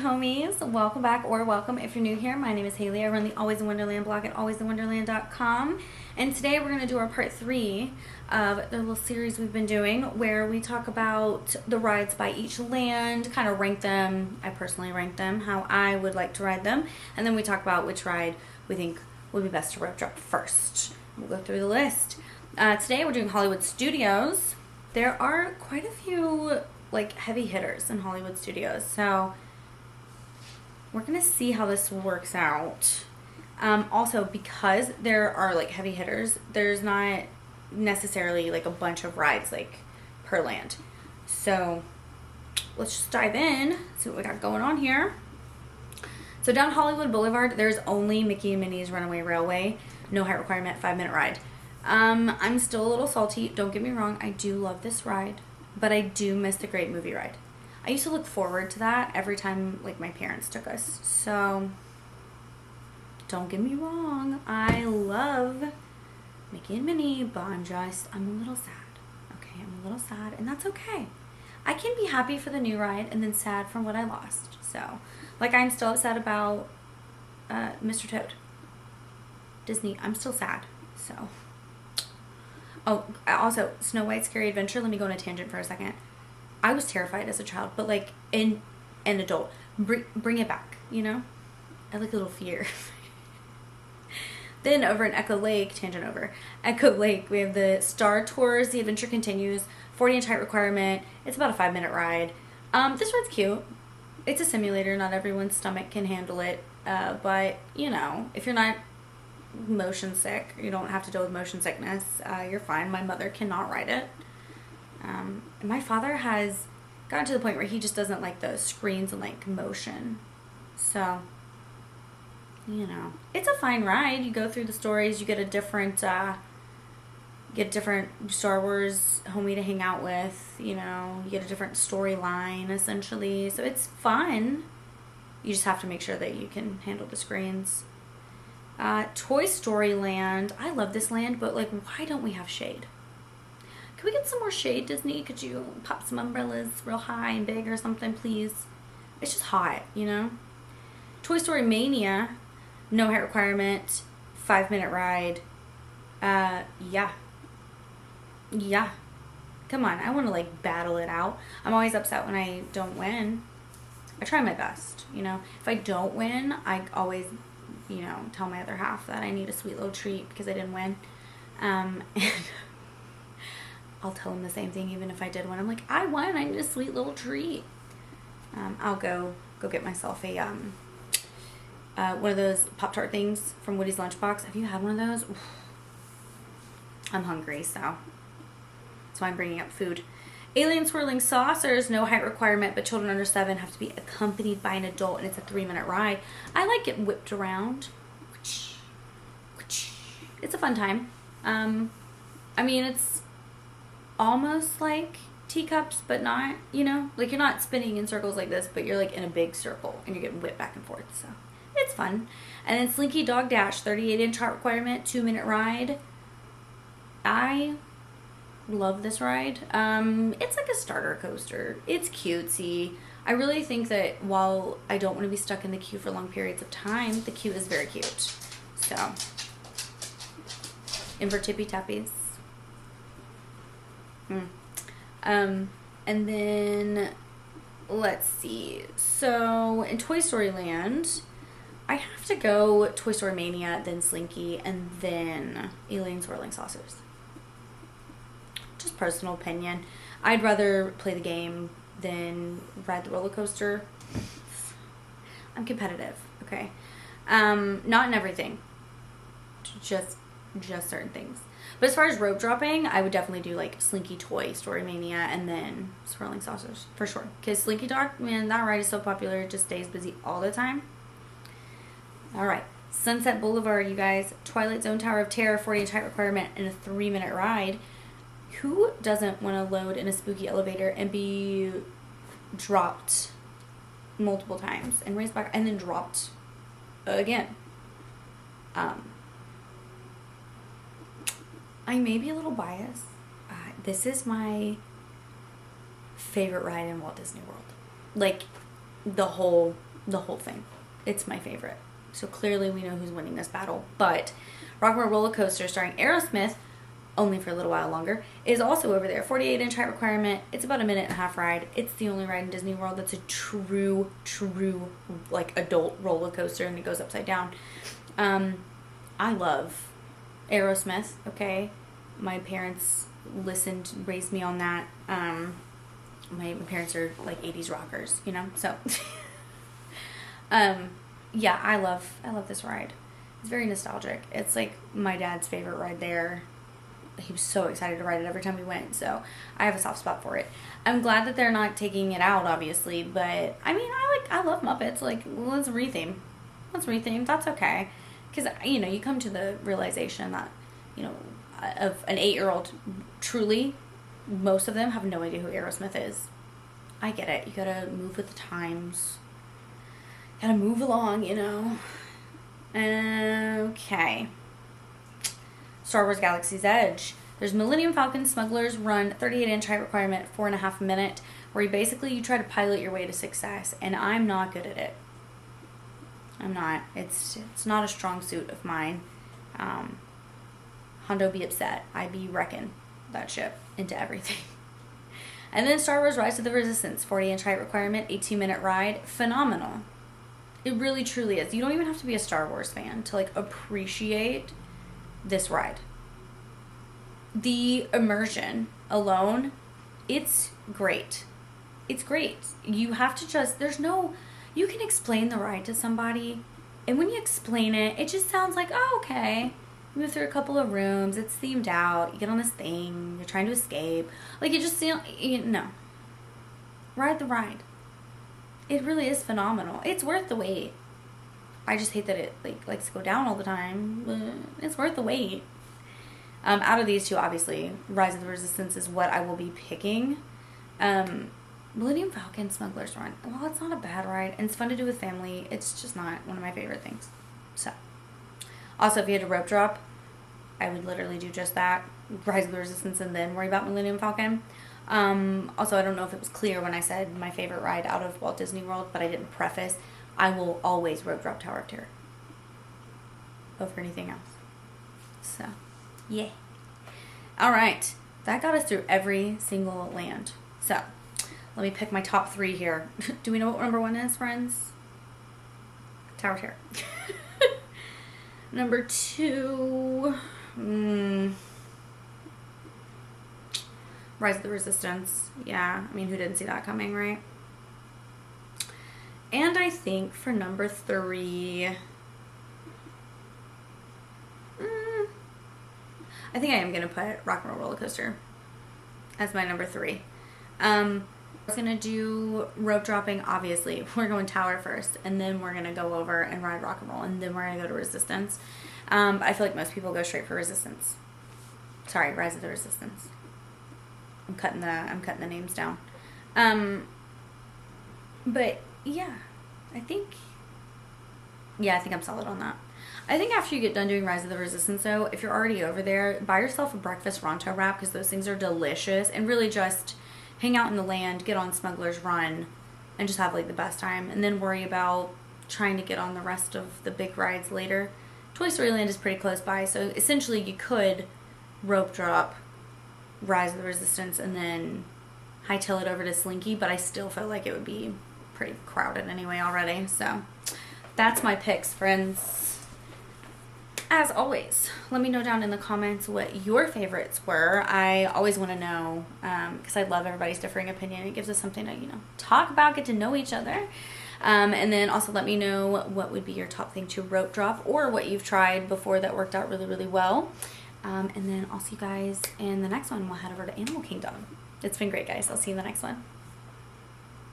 homies? Welcome back, or welcome if you're new here. My name is Haley. I run the Always in Wonderland blog at alwaysinwonderland.com. And today we're going to do our part 3 of the little series we've been doing where we talk about the rides by each land, kind of rank them. I personally rank them, how I would like to ride them. And then we talk about which ride we think would be best to rope drop first. We'll go through the list. Today we're doing Hollywood Studios. There are quite a few heavy hitters in Hollywood Studios, so we're gonna see how this works out. Also, because there are heavy hitters, there's not necessarily a bunch of rides per land. So let's just dive in, see what we got going on here. So down Hollywood Boulevard, there's only Mickey and Minnie's Runaway Railway, no height requirement, 5-minute ride. I'm still a little salty, don't get me wrong, I do love this ride, but I do miss the Great Movie Ride. I used to look forward to that every time my parents took us. So don't get me wrong, I love Mickey and Minnie, but I'm a little sad. Okay, I'm a little sad, and that's okay. I can be happy for the new ride and then sad from what I lost. So I'm still upset about Mr. Toad. Disney, I'm still sad. So oh, also Snow White's Scary Adventure, let me go on a tangent for a second. I was terrified as a child, but in an adult, bring it back, you know? I like a little fear. Then over in Echo Lake, tangent over, Echo Lake, we have the Star Tours, The Adventure Continues, 40-inch height requirement. It's about a 5-minute ride. This ride's cute. It's a simulator, not everyone's stomach can handle it, but, you know, if you're not motion sick, you don't have to deal with motion sickness, you're fine. My mother cannot ride it. And my father has gotten to the point where he just doesn't like the screens and motion. So, you know, it's a fine ride. You go through the stories, you get a different Star Wars homie to hang out with, you know, you get a different storyline essentially. So it's fun. You just have to make sure that you can handle the screens. Toy Story Land. I love this land, but why don't we have shade? Can we get some more shade, Disney? Could you pop some umbrellas real high and big or something, please? It's just hot, you know? Toy Story Mania, no height requirement, 5-minute ride. Yeah. Come on, I want to battle it out. I'm always upset when I don't win. I try my best, you know? If I don't win, I always, you know, tell my other half that I need a sweet little treat because I didn't win. And I'll tell them the same thing even if I did win. I'm I won, I need a sweet little treat. I'll go get myself a one of those Pop-Tart things from Woody's Lunchbox. Have you had one of those? Oof. I'm hungry, so that's why I'm bringing up food. Alien Swirling Saucers, no height requirement, but children under 7 have to be accompanied by an adult, and it's a 3-minute ride. I like it whipped around. It's a fun time. I mean, it's almost like teacups, but not, you know? You're not spinning in circles like this, but you're in a big circle, and you're getting whipped back and forth, so it's fun. And then Slinky Dog Dash, 38-inch height requirement, 2-minute ride. I love this ride. It's like a starter coaster. It's cutesy. I really think that while I don't want to be stuck in the queue for long periods of time, the queue is very cute. So, in for tippy tappies. And then let's see. So in Toy Story Land, I have to go Toy Story Mania, then Slinky, and then Alien Swirling Saucers. Just personal opinion. I'd rather play the game than ride the roller coaster. I'm competitive, okay? Not in everything. Just certain things. But as far as rope dropping, I would definitely do Slinky Toy Story Mania and then Swirling Saucers for sure. Because Slinky Dog, man, that ride is so popular, it just stays busy all the time. Alright, Sunset Boulevard, you guys. Twilight Zone Tower of Terror, 40-inch height requirement, and a 3-minute ride. Who doesn't want to load in a spooky elevator and be dropped multiple times and raised back and then dropped again? I may be a little biased. This is my favorite ride in Walt Disney World. The whole the whole thing. It's my favorite. So clearly we know who's winning this battle. But Rock and Roll Roller Coaster starring Aerosmith, only for a little while longer, is also over there. 48-inch height requirement. It's about a minute and a half ride. It's the only ride in Disney World that's a true, like, adult roller coaster, and it goes upside down. I love Aerosmith, okay? My parents raised me on that. My parents are, like, 80s rockers, you know? So, yeah, I love this ride. It's very nostalgic. It's, like, my dad's favorite ride there. He was so excited to ride it every time we went, so I have a soft spot for it. I'm glad that they're not taking it out, obviously, but I mean, I love Muppets. Like, let's retheme. That's okay, because you know, you come to the realization that, you know, of an 8-year-old, truly, most of them have no idea who Aerosmith is. I get it. You gotta move with the times. Gotta move along, you know. Okay. Star Wars Galaxy's Edge. There's Millennium Falcon Smuggler's Run, 38-inch height requirement, 4.5 minutes, where you try to pilot your way to success, and I'm not good at it. I'm not. It's not a strong suit of mine. Hondo be upset. I be wrecking that ship into everything. And then Star Wars Rise of the Resistance, 40-inch height requirement, 18-minute ride. Phenomenal. It really, truly is. You don't even have to be a Star Wars fan to, like, appreciate this ride. The immersion alone, it's great. It's great. You have to just, you can explain the ride to somebody, and when you explain it, it just sounds like, oh, okay. You move through a couple of rooms, it's themed out, you get on this thing, you're trying to escape. Like, it just, no. Ride the ride. It really is phenomenal. It's worth the wait. I just hate that it likes to go down all the time, but it's worth the wait. Out of these two, obviously, Rise of the Resistance is what I will be picking. Millennium Falcon Smuggler's Run. Well, it's not a bad ride, and it's fun to do with family. It's just not one of my favorite things. So, also, if you had a rope drop, I would literally do just that. Rise of the Resistance and then worry about Millennium Falcon. Also, I don't know if it was clear when I said my favorite ride out of Walt Disney World, but I didn't preface. I will always rope drop Tower of Terror over anything else. So, yeah. Alright, that got us through every single land. So, let me pick my top 3 here. Do we know what number 1 is, friends? Tower of Terror. Number 2, Rise of the Resistance. Yeah, I mean, who didn't see that coming, right? And I think for number 3, I think I am going to put Rock and Roll Roller Coaster as my number 3. I was going to do rope dropping, obviously. We're going Tower first, and then we're going to go over and ride Rock and Roll, and then we're going to go to Resistance. I feel like most people go straight for Resistance. Sorry, Rise of the Resistance. I'm cutting the names down. But yeah, I think I'm solid on that. I think after you get done doing Rise of the Resistance, though, if you're already over there, buy yourself a breakfast Ronto wrap, because those things are delicious, and really just hang out in the land, get on Smuggler's Run, and just have, like, the best time, and then worry about trying to get on the rest of the big rides later. Toy Story Land is pretty close by, so essentially you could rope drop Rise of the Resistance and then hightail it over to Slinky, but I still feel like it would be pretty crowded anyway already. So that's my picks, friends. As always, let me know down in the comments what your favorites were. I always want to know, because I love everybody's differing opinion. It gives us something to, talk about, get to know each other. And then also let me know what would be your top thing to rope drop, or what you've tried before that worked out really, really well. And then I'll see you guys in the next one. We'll head over to Animal Kingdom. It's been great, guys. I'll see you in the next one.